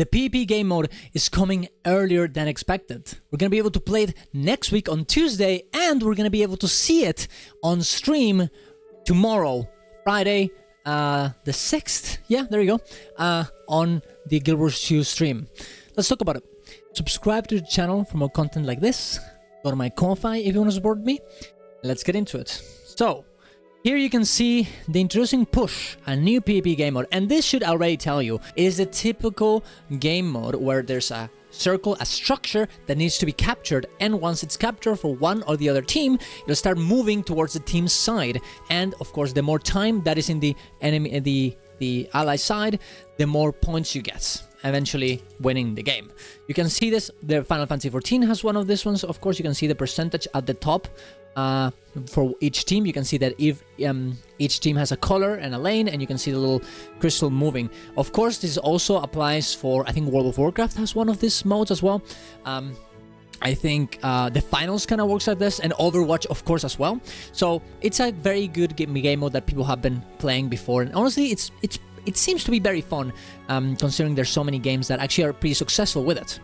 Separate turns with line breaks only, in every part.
The PvP game mode is coming earlier than expected. We're going to be able to play it next week on Tuesday, and we're going to be able to see it on stream tomorrow, Friday, the 6th. Yeah, there you go. On the Guild Wars 2 stream. Let's talk about it. Subscribe to the channel for more content like this. Go to my Ko-Fi if you want to support me. Let's get into it. So, here you can see the introducing push, a new PvP game mode, and this should already tell you it is a typical game mode where there's a circle, a structure that needs to be captured, and once it's captured for one or the other team, you'll start moving towards the team's side, and of course the more time that is in the enemy, the ally side, the more points you get, eventually winning the game. You can see this, the Final Fantasy XIV has one of these ones. Of course, you can see the percentage at the top for each team. You can see that if each team has a color and a lane, and you can see the little crystal moving. Of course, this also applies for, I think World of Warcraft has one of these modes as well. I think the finals kind of works like this, and Overwatch of course as well. So it's a very good game mode that people have been playing before, and honestly it seems to be very fun, considering there's so many games that actually are pretty successful with it.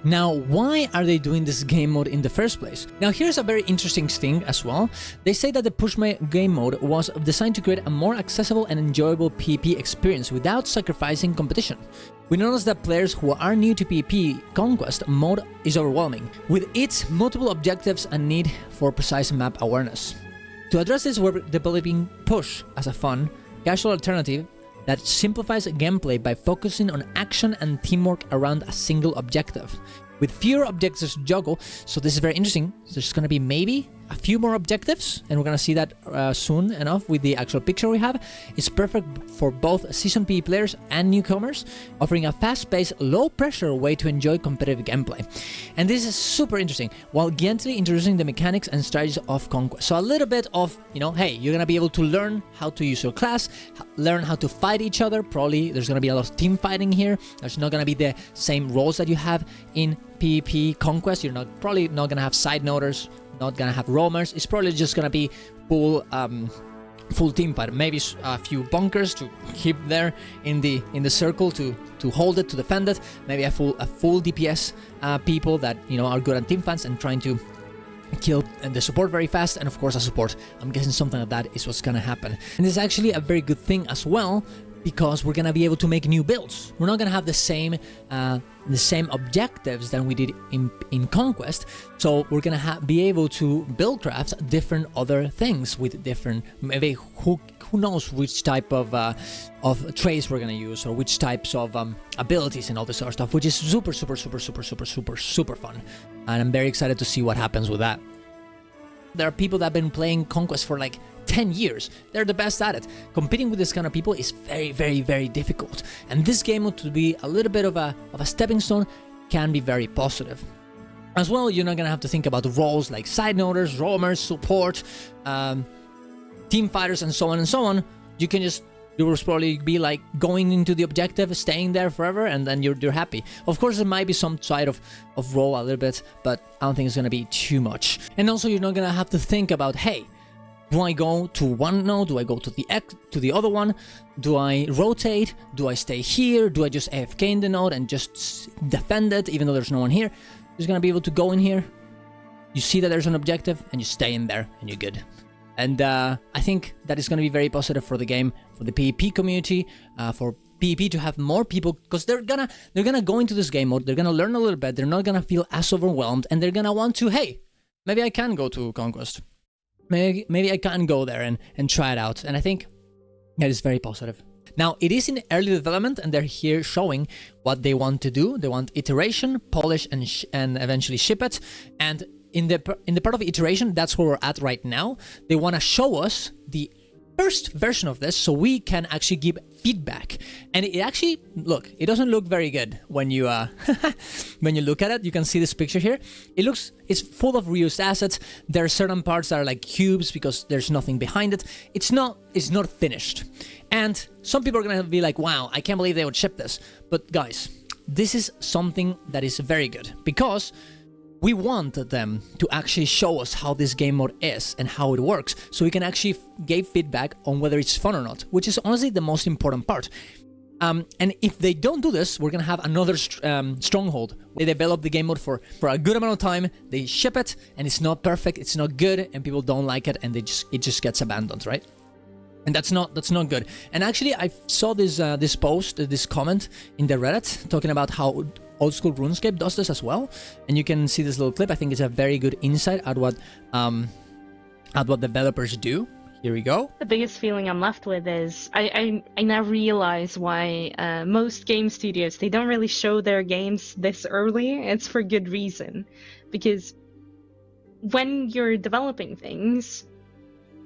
Now, why are they doing this game mode in the first place? Now, here's a very interesting thing as well. They say that the push game mode was designed to create a more accessible and enjoyable PvP experience without sacrificing competition. We notice that players who are new to PvP Conquest mode is overwhelming, with its multiple objectives and need for precise map awareness. To address this, we're developing Push as a fun, casual alternative that simplifies gameplay by focusing on action and teamwork around a single objective, with fewer objectives to juggle. So this is very interesting. There's going to be maybe a few more objectives, and we're going to see that soon enough with the actual picture we have. It's perfect for both seasoned PvP players and newcomers, offering a fast-paced, low-pressure way to enjoy competitive gameplay. And this is super interesting, while gently introducing the mechanics and strategies of Conquest. So a little bit of, you know, hey, you're going to be able to learn how to use your class, learn how to fight each other. Probably there's going to be a lot of team fighting here. There's not going to be the same roles that you have in PvP Conquest. You're probably not going to have side noders, not gonna have roamers. It's probably just gonna be full team fight. Maybe a few bunkers to keep there in the circle to hold it, to defend it. Maybe a full DPS people that, you know, are good at team fights and trying to kill the support very fast, and of course a support. I'm guessing something like that is what's gonna happen. And this is actually a very good thing as well, because we're gonna be able to make new builds. We're not gonna have the same objectives than we did in Conquest. So we're gonna be able to build craft different other things with different, maybe who knows which type of traits we're gonna use, or which types of abilities and all this sort of stuff, which is super fun. And I'm very excited to see what happens with that. There are people that have been playing Conquest for like 10 years. They're the best at it. Competing with this kind of people is very difficult. And this game mode, to be a little bit of a stepping stone, can be very positive. As well, you're not gonna have to think about roles like side noders, roamers, support, team fighters, and so on. You will probably be like going into the objective, staying there forever, and then you're happy. Of course, there might be some side of role a little bit, but I don't think it's gonna be too much. And also, you're not gonna have to think about, hey, do I go to one node? Do I go to the other one? Do I rotate? Do I stay here? Do I just AFK in the node and just defend it even though there's no one here? You're just gonna be able to go in here. You see that there's an objective, and you stay in there, and you're good. And I think that is going to be very positive for the game, for the PvP community, for PvP to have more people, because they're gonna go into this game mode, they're gonna learn a little bit, they're not gonna feel as overwhelmed, and they're gonna want to, hey, maybe I can go to Conquest. Maybe I can go there and try it out. And I think that is very positive. Now, it is in early development, and they're here showing what they want to do. They want iteration, polish, and eventually ship it. And in the part of iteration, that's where we're at right now. They want to show us the first version of this so we can actually give feedback. And it actually, look, it doesn't look very good when you when you look at it. You can see this picture here. It's full of reused assets. There are certain parts that are like cubes because there's nothing behind it. It's not finished. And some people are gonna be like, wow, I can't believe they would ship this. But guys, this is something that is very good, because we want them to actually show us how this game mode is and how it works, so we can actually give feedback on whether it's fun or not, which is honestly the most important part. And if they don't do this, we're gonna have another stronghold. They develop the game mode for a good amount of time, they ship it, and it's not perfect, it's not good, and people don't like it, and it just gets abandoned, right? And that's not good. And actually, I saw this post, this comment in the Reddit talking about how old school RuneScape does this as well. And you can see this little clip. I think it's a very good insight at what developers do. Here we go.
The biggest feeling I'm left with is I now realize why most game studios, they don't really show their games this early. It's for good reason, because when you're developing things,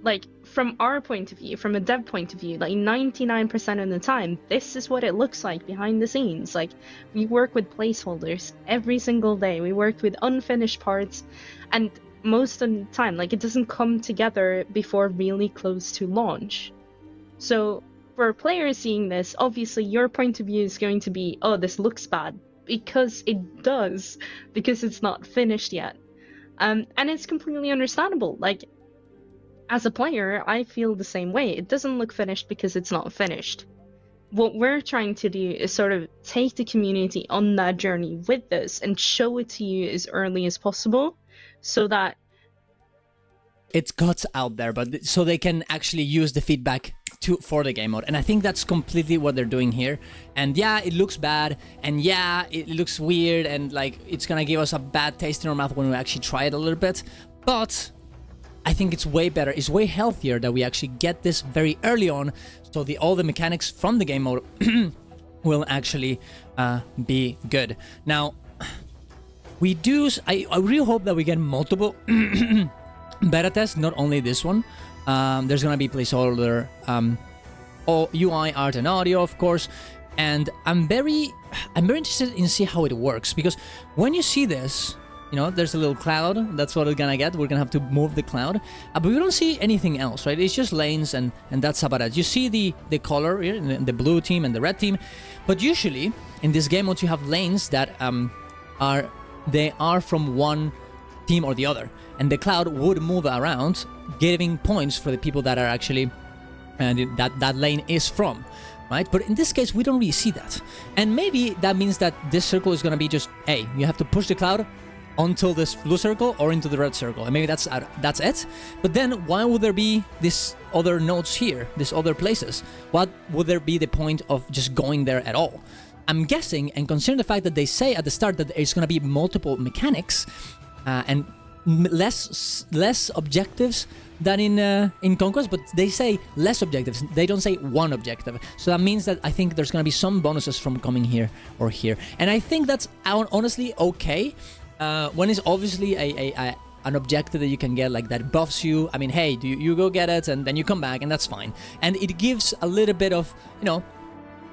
like from our point of view, from a dev point of view, like 99% of the time, this is what it looks like behind the scenes. Like, we work with placeholders every single day. We work with unfinished parts, and most of the time, like, it doesn't come together before really close to launch. So for players seeing this, obviously your point of view is going to be, oh, this looks bad, because it does, because it's not finished yet. And it's completely understandable. Like, as a player, I feel the same way. It doesn't look finished because it's not finished. What we're trying to do is sort of take the community on that journey with us and show it to you as early as possible, so that
it's got out there, but so they can actually use the feedback for the game mode. And I think that's completely what they're doing here. And yeah, it looks bad, and yeah, it looks weird, and like it's gonna give us a bad taste in our mouth when we actually try it a little bit, but I think it's way better, it's way healthier that we actually get this very early on, so all the mechanics from the game mode will actually be good. Now, I really hope that we get multiple beta tests, not only this one. There's gonna be placeholder, UI, art, and audio, of course. And I'm very interested in see how it works, because when you see this, you know, there's a little cloud. That's what we're gonna get. We're gonna have to move the cloud, but we don't see anything else, right? It's just lanes, and that's about it. You see the color here, the blue team and the red team, but usually in this game mode you have lanes that are from one team or the other, and the cloud would move around, giving points for the people that are actually that lane is from, right? But in this case, we don't really see that, and maybe that means that this circle is gonna be just, hey, you have to push the cloud until this blue circle or into the red circle, and maybe that's it. But then why would there be these other nodes here, these other places? What would there be the point of just going there at all? I'm guessing, and considering the fact that they say at the start that there's going to be multiple mechanics and less objectives than in Conquest, but they say less objectives. They don't say one objective. So that means that I think there's going to be some bonuses from coming here or here, and I think that's honestly okay. When it's obviously an objective that you can get, like that buffs you. I mean, hey, you go get it, and then you come back, and that's fine. And it gives a little bit of, you know,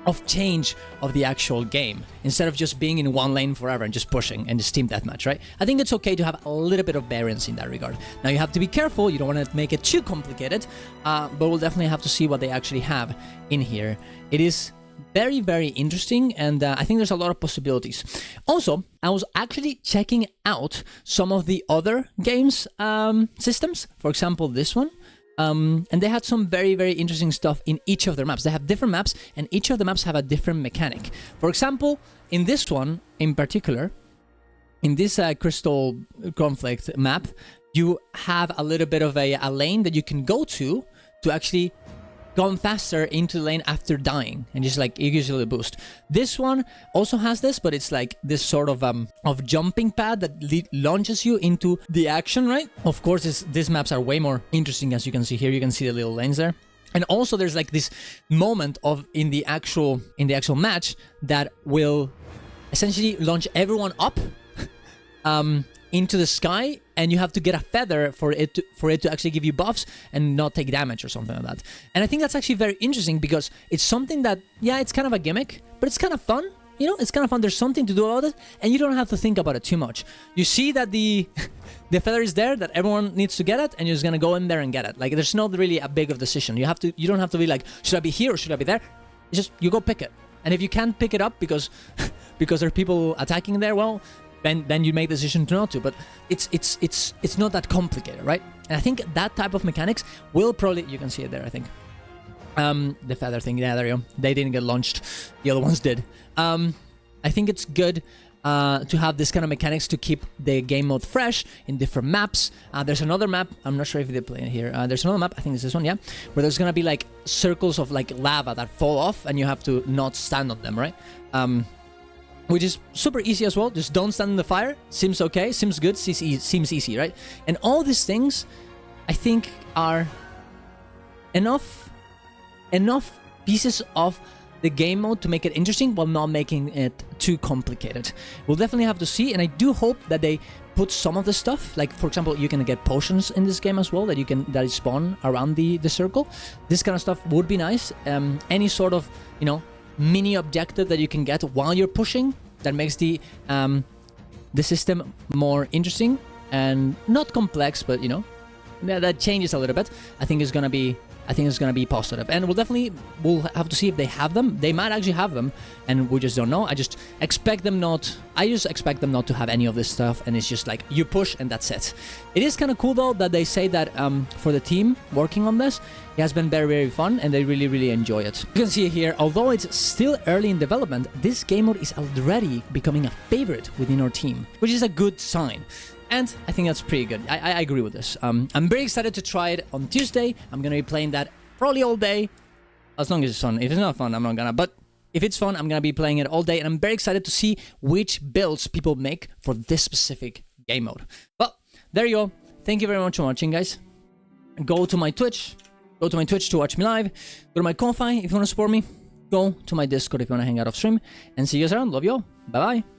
of change of the actual game, instead of just being in one lane forever and just pushing and just team deathmatch, right? I think it's okay to have a little bit of variance in that regard. Now, you have to be careful. You don't want to make it too complicated, but we'll definitely have to see what they actually have in here. It is very, very interesting, and I think there's a lot of possibilities. Also, I was actually checking out some of the other games systems, for example this one, and they had some very, very interesting stuff in each of their maps. They have different maps, and each of the maps have a different mechanic. For example, in this one in particular, in this Crystal Conflict map, you have a little bit of a lane that you can go to actually gone faster into the lane after dying, and just like it gives you a boost. This one also has this, but it's like this sort of jumping pad that launches you into the action, right? Of course, these maps are way more interesting, as you can see here. You can see the little lanes there. And also there's like this moment in the actual match that will essentially launch everyone up into the sky, and you have to get a feather for it to actually give you buffs and not take damage or something like that. And I think that's actually very interesting, because it's something that, yeah, it's kind of a gimmick, but it's kind of fun. You know, it's kind of fun. There's something to do about it, and you don't have to think about it too much. You see that the feather is there, that everyone needs to get it, and you're just gonna go in there and get it. Like, there's not really a big of decision. You don't have to be like, should I be here or should I be there? It's just, you go pick it. And if you can't pick it up because there are people attacking there, well, then you make the decision to not to. But it's not that complicated, right? And I think that type of mechanics will probably, you can see it there, I think. The feather thing, yeah, there you go. They didn't get launched. The other ones did. I think it's good to have this kind of mechanics to keep the game mode fresh in different maps. There's another map, I'm not sure if they play it here. There's another map, I think it's this one, yeah, where there's gonna be like circles of like lava that fall off and you have to not stand on them, right? Which is super easy as well. Just don't stand in the fire. Seems okay, seems good, seems easy, right? And all these things, I think, are enough pieces of the game mode to make it interesting while not making it too complicated. We'll definitely have to see, and I do hope that they put some of the stuff, like for example, you can get potions in this game as well that spawn around the circle. This kind of stuff would be nice. Any sort of, you know, mini objective that you can get while you're pushing that makes the system more interesting and not complex, but you know, that changes a little bit. I think it's gonna be positive, and we'll have to see if they have them. They might actually have them, and we just don't know. I just expect them not to have any of this stuff, and it's just like you push and that's it. It is kind of cool though that they say that for the team working on this, it has been very, very fun, and they really, really enjoy it. You can see here, although it's still early in development, this game mode is already becoming a favorite within our team, which is a good sign. And I think that's pretty good. I agree with this. I'm very excited to try it on Tuesday. I'm going to be playing that probably all day. As long as it's fun. If it's not fun, I'm not gonna. But if it's fun, I'm going to be playing it all day. And I'm very excited to see which builds people make for this specific game mode. Well, there you go. Thank you very much for watching, guys. Go to my Twitch. Go to my Twitch to watch me live. Go to my Ko-Fi if you want to support me. Go to my Discord if you want to hang out off stream. And see you guys around. Love you all. Bye-bye.